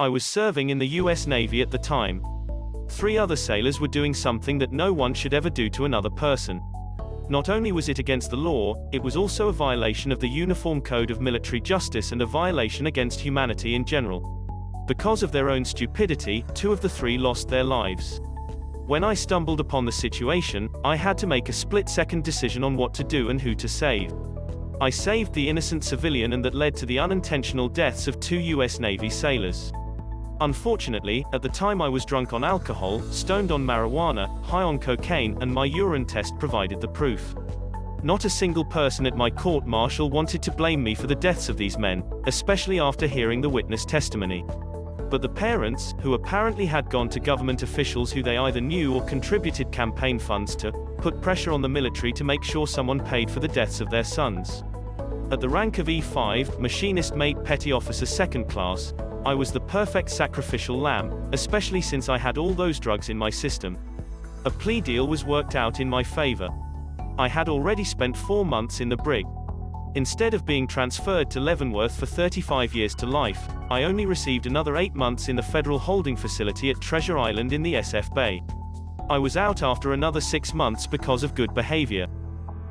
I was serving in the US Navy at the time. 3 other sailors were doing something that no one should ever do to another person. Not only was it against the law, it was also a violation of the Uniform Code of Military Justice and a violation against humanity in general. Because of their own stupidity, 2 of the 3 lost their lives. When I stumbled upon the situation, I had to make a split-second decision on what to do and who to save. I saved the innocent civilian, and that led to the unintentional deaths of 2 US Navy sailors. Unfortunately, at the time I was drunk on alcohol, stoned on marijuana, high on cocaine, and my urine test provided the proof. Not a single person at my court-martial wanted to blame me for the deaths of these men, especially after hearing the witness testimony. But the parents, who apparently had gone to government officials who they either knew or contributed campaign funds to, put pressure on the military to make sure someone paid for the deaths of their sons. At the rank of E5, Machinist Mate Petty Officer 2nd Class, I was the perfect sacrificial lamb, especially since I had all those drugs in my system. A plea deal was worked out in my favor. I had already spent 4 months in the brig. Instead of being transferred to Leavenworth for 35 years to life, I only received another 8 months in the federal holding facility at Treasure Island in the SF Bay. I was out after another 6 months because of good behavior.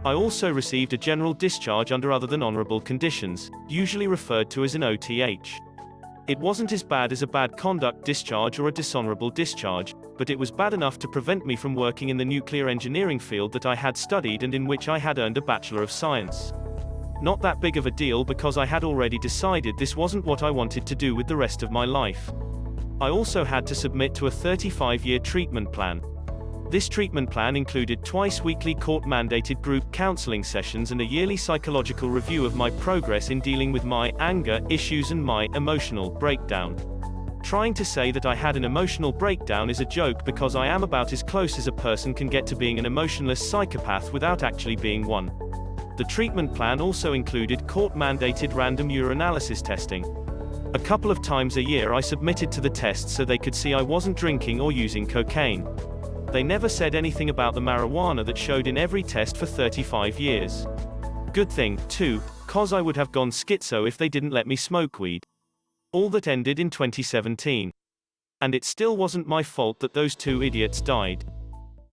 I also received a general discharge under other than honorable conditions, usually referred to as an OTH. It wasn't as bad as a bad conduct discharge or a dishonorable discharge, but it was bad enough to prevent me from working in the nuclear engineering field that I had studied and in which I had earned a Bachelor of Science. Not that big of a deal because I had already decided this wasn't what I wanted to do with the rest of my life. I also had to submit to a 35-year treatment plan. This treatment plan included twice-weekly court-mandated group counseling sessions and a yearly psychological review of my progress in dealing with my anger issues and my emotional breakdown. Trying to say that I had an emotional breakdown is a joke because I am about as close as a person can get to being an emotionless psychopath without actually being one. The treatment plan also included court-mandated random urinalysis testing. A couple of times a year I submitted to the test so they could see I wasn't drinking or using cocaine. They never said anything about the marijuana that showed in every test for 35 years. Good thing, too, 'cause I would have gone schizo if they didn't let me smoke weed. All that ended in 2017. And it still wasn't my fault that those 2 idiots died.